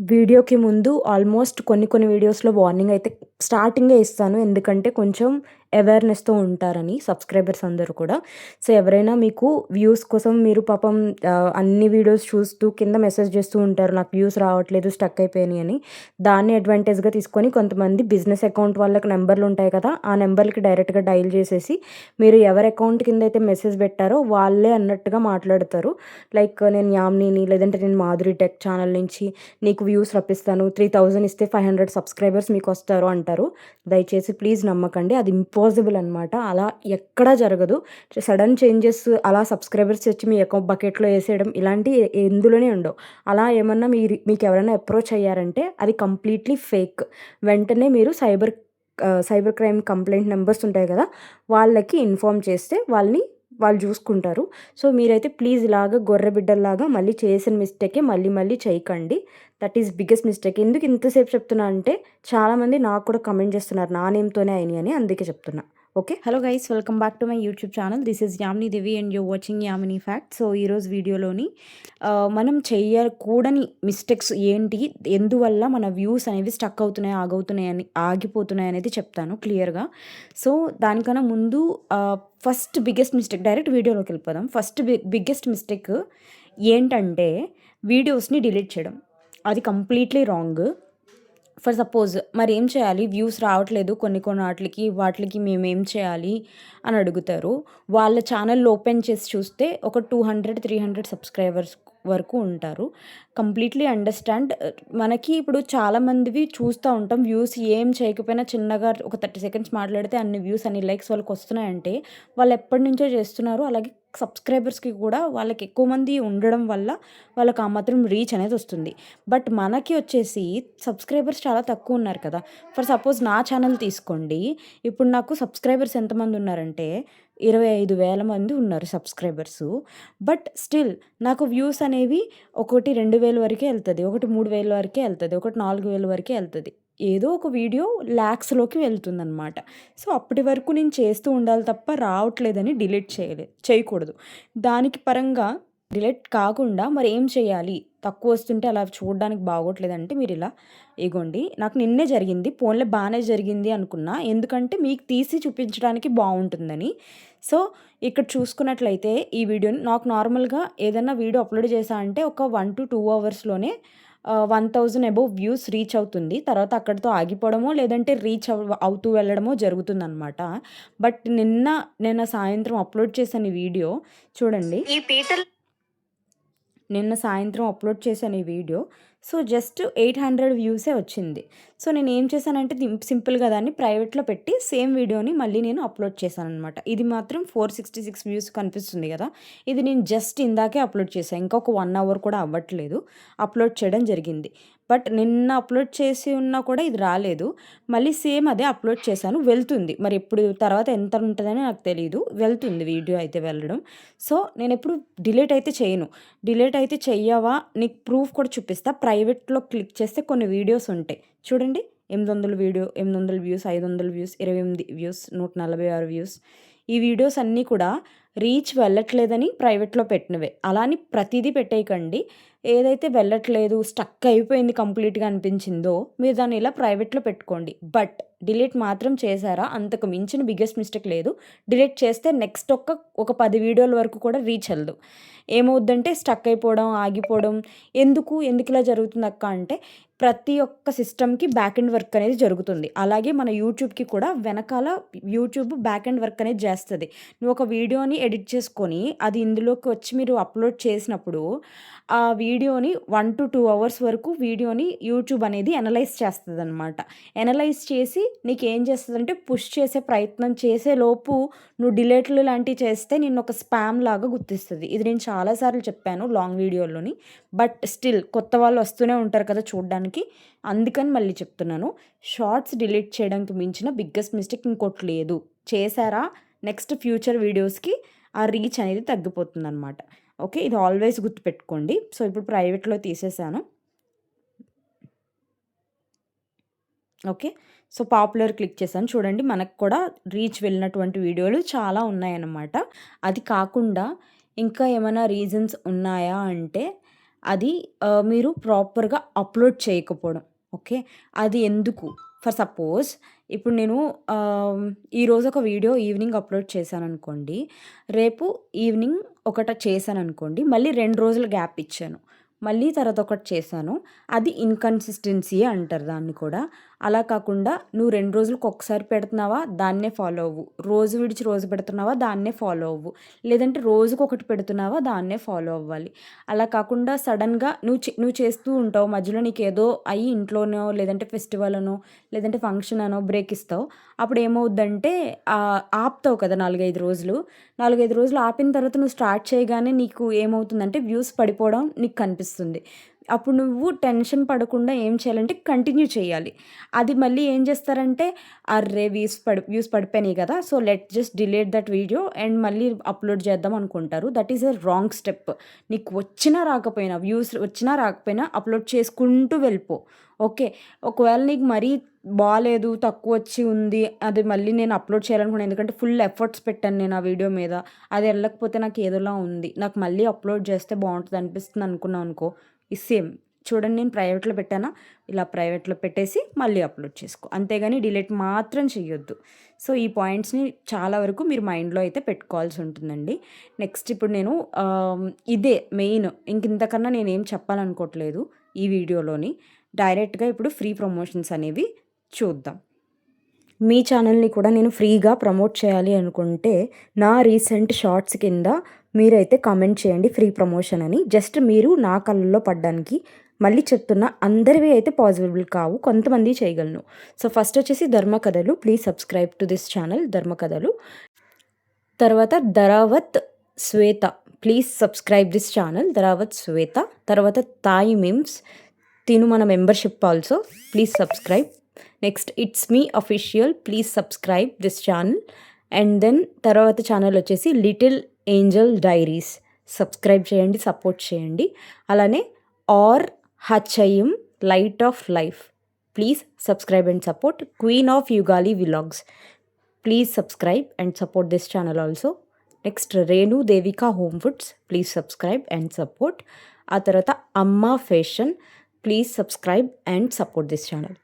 వీడియోకి ముందు ఆల్మోస్ట్ కొన్ని వీడియోస్‌లో వార్నింగ్ అయితే స్టార్టింగే ఇస్తాను. ఎందుకంటే కొంచెం అవేర్‌నెస్‌తో ఉంటారని సబ్‌స్క్రైబర్స్ అందరూ కూడా. సో, ఎవరైనా మీకు వ్యూస్ కోసం మీరు పాపం అన్ని వీడియోస్ చూస్తూ కింద మెసేజ్ చేస్తూ ఉంటారు. నాకు వ్యూస్ రావట్లేదు, స్టక్ అయిపోయినాయి అని. దాన్ని అడ్వాంటేజ్‌గా తీసుకొని కొంతమంది బిజినెస్ అకౌంట్ వాళ్ళకి నంబర్‌లు ఉంటాయి కదా! ఆ నంబర్‌లకి డైరెక్ట్‌గా డయల్ చేసేసి మీరు ఎవరి అకౌంట్ కిందైతే మెసేజ్ పెట్టారో వాళ్ళే అన్నట్టుగా మాట్లాడతారు. లైక్ నేను యామినిని లేదంటే నేను మాధురి టెక్ ఛానల్ నుంచి నీకు వ్యూస్ రప్పిస్తాను. 3000 ఇస్తే 500 సబ్స్క్రైబర్స్ మీకొస్తారు అంటారు. దయచేసి ప్లీజ్ నమ్మకండి. అది ఇంపాసిబుల్ అనమాట. అలా ఎక్కడా జరగదు. సడెన్ చేంజెస్ అలా సబ్స్క్రైబర్స్ వచ్చి మీ బకెట్‌లో ఏసేయడం ఇలాంటియి ఎందులోనే ఉండవు. అలా ఏమన్నా మీకెవరైనా అప్రోచ్ అయ్యారంటే అది కంప్లీట్‌లీ ఫేక్. వెంటనే మీరు సైబర్ క్రైమ్ కంప్లెయింట్ నంబర్స్ ఉంటాయి కదా! వాళ్ళకి ఇన్ఫార్మ్ చేస్తే వాళ్ళు చూసుకుంటారు. సో, మీరైతే ప్లీజ్ ఇలాగ గొర్రె బిడ్డల్లాగా మళ్ళీ చేసిన మిస్టేకే మళ్ళీ చేయకండి. That is biggest mistake. ఎందుకు ఇంతసేపు చెప్తున్నా అంటే చాలామంది నాకు కూడా కామెంట్ చేస్తున్నారు నా నేమ్‌తోనే అయినియి అని అందుకే చెప్తున్నా. Okay. Hello guys, welcome back to my YouTube channel. This is Yamini Devi and you're watching Yamini facts. So, ఈరోజు వీడియోలోని మనం చేయకూడని మిస్టేక్స్ ఏంటి? ఎందువల్ల మన వ్యూస్ అనేవి స్టక్ అవుతున్నాయి, ఆగిపోతున్నాయి అనేది చెప్తాను క్లియర్‌గా. సో, దానికన్నా ముందు ఫస్ట్ బిగ్గెస్ట్ మిస్టేక్ డైరెక్ట్ వీడియోలోకి వెళ్ళిపోదాం. ఫస్ట్ బిగ్గెస్ట్ మిస్టేక్ ఏంటంటే వీడియోస్‌ని డిలీట్ చేయడం. అది కంప్లీట్‌లీ రాంగ్. ఫర్ సపోజ్ మరేం చేయాలి? వ్యూస్ రావట్లేదు కొన్ని వాటిలకి మేమేం చేయాలి అని అడుగుతారు. వాళ్ళ ఛానెల్ ఓపెన్ చేసి చూస్తే ఒక 200, 300 సబ్స్క్రైబర్స్ వరకు ఉంటారు. Completely understand. మనకి ఇప్పుడు చాలామందివి చూస్తా ఉంటాం. వ్యూస్ ఏం చేయకపోయినా చిన్నగా ఒక 30 సెకండ్స్ మాట్లాడితే అన్ని వ్యూస్, అన్ని లైక్స్ వాళ్ళకొస్తున్నాయంటే వాళ్ళు ఎప్పటినుంచో చేస్తున్నారు. అలాగే సబ్స్క్రైబర్స్‌కి కూడా వాళ్ళకి ఎక్కువ మంది ఉండడం వల్ల వాళ్ళకి ఆ మాత్రం రీచ్ అనేది వస్తుంది. బట్ మనకి వచ్చేసి సబ్స్క్రైబర్స్ చాలా తక్కువ ఉన్నారు కదా! ఫర్ సపోజ్ నా ఛానల్ తీసుకోండి. ఇప్పుడు నాకు సబ్స్క్రైబర్స్ ఎంతమంది ఉన్నారంటే 25,000 మంది ఉన్నారు సబ్స్క్రైబర్సు. బట్ స్టిల్ నాకు వ్యూస్ అనేవి ఒకటి 2,000 వరకే ఎళ్తది. ఒకటి 3,000 వరకే ఎళ్తది. ఒకటి 4,000 వరకే ఎళ్తది. ఏదో ఒక వీడియో లాక్స్‌లోకి వెళ్తుందనమాట. సో, అప్పటి వరకు నేను చేస్తూ ఉండాలి తప్ప రావట్లేదని డిలీట్ చేయకూడదు. దానికి పరంగా డిలీట్ కాకుండా మరేం చేయాలి? తక్కువొస్తుంటే అలా చూడడానికి బాగోట్లేదంటే మీరిలా ఇగోండి నాకు నిన్నే జరిగింది. పోన్లే బానే జరిగింది అనుకున్నా. ఎందుకంటే మీకు తీసి చూపించడానికి బావుంటుందని. సో, ఇక్కడ చూసుకున్నట్లయితే ఈ వీడియోని నాకు నార్మల్‌గా ఏదన్నా వీడియో అప్‌లోడ్ చేశా అంటే ఒక 1-2 అవర్స్‌లోనే 1000 అబోవ్ వ్యూస్ రీచ్ అవుతుంది. తర్వాత అక్కడితో ఆగిపోవడమో, లేదంటే రీచ్ అవుతూ వెళ్ళడమో జరుగుతుందనమాట. బట్ నిన్న సాయంత్రం అప్‌లోడ్ చేశాను ఈ వీడియో చూడండి. నిన్న సాయంత్రం అప్‌లోడ్ చేశాను ఈ వీడియో. సో, జస్ట్ 800 వ్యూసే వచ్చింది. సో, నేనేం చేశానంటే సింపుల్‌గా దాన్ని ప్రైవేట్‌లో పెట్టి సేమ్ వీడియోని మళ్ళీ నేను అప్‌లోడ్ చేశాననమాట. ఇది మాత్రం 466 వ్యూస్ కనిపిస్తుంది గదా! ఇది నేను జస్ట్ ఇందాకే అప్‌లోడ్ చేశా. ఇంకొక 1 అవర్ కూడా అవ్వట్లేదు. అప్‌లోడ్ చేయడం జరిగింది. బట్ నిన్న అప్‌లోడ్ చేసి ఉన్నా కూడా ఇది రాలేదు. మళ్ళీ సేమ్ అదే అప్‌లోడ్ చేశాను. వెళ్తుంది. మరి ఎప్పుడు తర్వాత ఎంత ఉంటదని నాకు తెలీదు. వెళ్తుంది వీడియో అయితే వెళ్ళడం. సో, నేనెప్పుడు డిలీట్ అయితే చేయను. డిలీట్ అయితే చెయ్యవా? నీకు ప్రూఫ్ కూడా చూపిస్తా. ప్రైవేట్‌లో క్లిక్ చేస్తే కొన్ని వీడియోస్ ఉంటాయి. చూడండి. 800 వ్యూస్, 500 వ్యూస్, 28 వ్యూస్, 146 వ్యూస్. ఈ వీడియోస్ అన్నీ కూడా రీచ్ వెళ్ళట్లేదని ప్రైవేట్‌లో పెట్టినవే. అలా అని ప్రతీదీ పెట్టేయకండి. ఏదైతే వెళ్ళట్లేదు, స్టక్ అయిపోయింది కంప్లీట్‌గా అనిపించిందో మీరు దాన్ని ఇలా ప్రైవేట్‌లో పెట్టుకోండి. బట్ డిలీట్ మాత్రం చేశారా? అంతకు మించిన బిగ్గెస్ట్ మిస్టేక్ లేదు. డిలీట్ చేస్తే నెక్స్ట్ ఒక 10 వీడియోల వరకు కూడా రీచ్ ఎళ్ళదు. ఏమవుద్దంటే స్టక్ అయిపోవడం, ఆగిపోవడం. ఎందుకిలా జరుగుతుందక్కా అంటే ప్రతి ఒక్క సిస్టమ్‌కి బ్యాక్ ఎండ్ వర్క్ అనేది జరుగుతుంది. అలాగే మన యూట్యూబ్‌కి కూడా వెనకాల యూట్యూబ్ బ్యాక్ ఎండ్ వర్క్ అనేది జేస్తది. నువ్వు ఒక వీడియోని ఎడిట్ చేసుకొని అది ఇందులోకి వచ్చి మీరు అప్‌లోడ్ చేసినప్పుడు ఆ వీడియోని 1-2 అవర్స్ వరకు వీడియోని యూట్యూబ్ అనేది అనలైజ్ చేస్తదనమాట. అనలైజ్ చేసి నీకేం చేస్తదంటే పుష్ చేసే ప్రయత్నం చేసేలోపు నువ్వు డిలీట్లు లాంటివి చేస్తే నిన్నొక స్పామ్ లాగా గుర్తిస్తది. ఇది నేను చాలా సార్లు చెప్పాను లాంగ్ వీడియోలోని. బట్ స్టిల్ కొత్త వాళ్ళు వస్తూనే ఉంటారు కదా చూడ్డానికి. అందుకని మళ్ళీ చెప్తున్నాను. షార్ట్స్ డిలీట్ చేయడానికి మించిన బిగ్గెస్ట్ మిస్టేక్ ఇంకోటి లేదు. చేశారా నెక్స్ట్ ఫ్యూచర్ వీడియోస్‌కి ఆ రీచ్ అనేది తగ్గిపోతుందనమాట. ఓకే. ఇది ఆల్వేస్ గుర్తుపెట్టుకోండి. సో, ఇప్పుడు ప్రైవేట్‌లో తీసేసాను. ఓకే. సో, పాపులర్ క్లిక్ చేశాను. చూడండి మనకు కూడా రీచ్ వెళ్ళినటువంటి వీడియోలు చాలా ఉన్నాయన్నమాట. అది కాకుండా ఇంకా ఏమైనా రీజన్స్ ఉన్నాయా అంటే అది మీరు ప్రాపర్‌గా అప్‌లోడ్ చేయకపోవడం. ఓకే. అది ఎందుకు? ఫర్ సపోజ్ ఇప్పుడు నేను ఈరోజు ఒక వీడియో ఈవినింగ్ అప్‌లోడ్ చేశాననుకోండి. రేపు ఈవినింగ్ చేశాననుకోండి. మళ్ళీ 2 రోజులు గ్యాప్ ఇచ్చాను. మళ్ళీ తర్వాత ఒకటి చేశాను. అది ఇన్‌కన్సిస్టెన్సీయే అంటారు దాన్ని కూడా. అలా కాకుండా నువ్వు 2 రోజులకు ఒకసారి పెడుతున్నావా దాన్నే ఫాలో అవ్వు. రోజు విడిచి రోజు పెడుతున్నావా దాన్నే ఫాలో అవ్వు. లేదంటే రోజుకొకటి పెడుతున్నావా దాన్నే ఫాలో అవ్వాలి. అలా కాకుండా సడెన్‌గా నువ్వు చేస్తూ ఉంటావు. మధ్యలో నీకేదో అయ్యి ఇంట్లోనో లేదంటే ఫెస్టివల్ అనో లేదంటే ఫంక్షన్ అనో బ్రేక్ ఇస్తావు. అప్పుడు ఏమవుద్దంటే ఆపుతావు కదా 4, 5 రోజులు. 4, 5 రోజులు ఆపిన తర్వాత నువ్వు స్టార్ట్ చేయగానే నీకు ఏమవుతుందంటే వ్యూస్ పడిపోవడం నీకు కనిపిస్తుంది. అప్పుడు నువ్వు టెన్షన్ పడకుండా ఏం చేయాలంటే కంటిన్యూ చేయాలి. అది మళ్ళీ ఏం చేస్తారంటే అర్రే! వ్యూస్ పడిపోయినాయి కదా! So, just delete that video and మళ్ళీ అప్‌లోడ్ చేద్దాం అనుకుంటారు. That is a wrong step. నీకు వచ్చినా రాకపోయినా వ్యూస్ వచ్చినా రాకపోయినా అప్‌లోడ్ చేసుకుంటూ వెళ్ళిపో. ఓకే. ఒకవేళ నీకు మరీ బాలేదు, తక్కువొచ్చి ఉంది. అది మళ్ళీ నేను అప్‌లోడ్ చేయాలనుకున్నాను. ఎందుకంటే ఫుల్ ఎఫర్ట్స్ పెట్టాను నేను ఆ వీడియో మీద. అది ఎళ్ళకపోతే నాకు ఏదోలా ఉంది. నాకు మళ్ళీ అప్‌లోడ్ చేస్తే బావుంటది అనిపిస్తుంది అనుకున్నావనుకో, సేమ్ చూడండి నేను ప్రైవేట్‌లో పెట్టానా, ఇలా ప్రైవేట్‌లో పెట్టేసి మళ్ళీ అప్‌లోడ్ చేసుకో. అంతేగాని డిలీట్ మాత్రం చెయ్యొద్దు. సో, ఈ పాయింట్స్‌ని చాలా వరకు మీరు మైండ్‌లో అయితే పెట్టుకోవాల్సి ఉంటుందండి. నెక్స్ట్ ఇప్పుడు నేను ఇదే మెయిన్. ఇంతకన్నా నేనేం చెప్పాలనుకోవట్లేదు ఈ వీడియోలోని. డైరెక్ట్‌గా ఇప్పుడు ఫ్రీ ప్రమోషన్స్ అనేవి చూద్దాం. మీ ఛానల్‌ని కూడా నేను ఫ్రీగా ప్రమోట్ చేయాలి అనుకుంటే, నా రీసెంట్ షార్ట్స్ కింద మీరైతే కామెంట్ చేయండి ఫ్రీ ప్రమోషన్ అని. జస్ట్ మీరు నా కళ్ళల్లో పడ్డానికి. మళ్ళీ చెప్తున్నా అందరివి అయితే పాసిబుల్ కావు. కొంతమందియి చేయగలను. సో, ఫస్ట్ వచ్చేసి Dharmakathalu. Please subscribe to this channel Dharmakathalu. తర్వాత Dharavath Shweta. Please subscribe this channel Dharavath Shweta. తర్వాత తాయి మీమ్స్. తిను మన membership also. Please subscribe. Next it's me official. Please subscribe this channel. And then తర్వాత ఛానల్ వచ్చేసి లిటిల్ ఏంజెల్ డైరీస్. సబ్స్క్రైబ్ చేయండి, support చేయండి. అలానే ఆర్ హచయం light of life. Please subscribe and support. Queen of Yugali vlogs. Please subscribe and support this channel also. Next Renu Devika home foods. Please subscribe and support. ఆ తర్వాత అమ్మ fashion. Please subscribe and support this channel.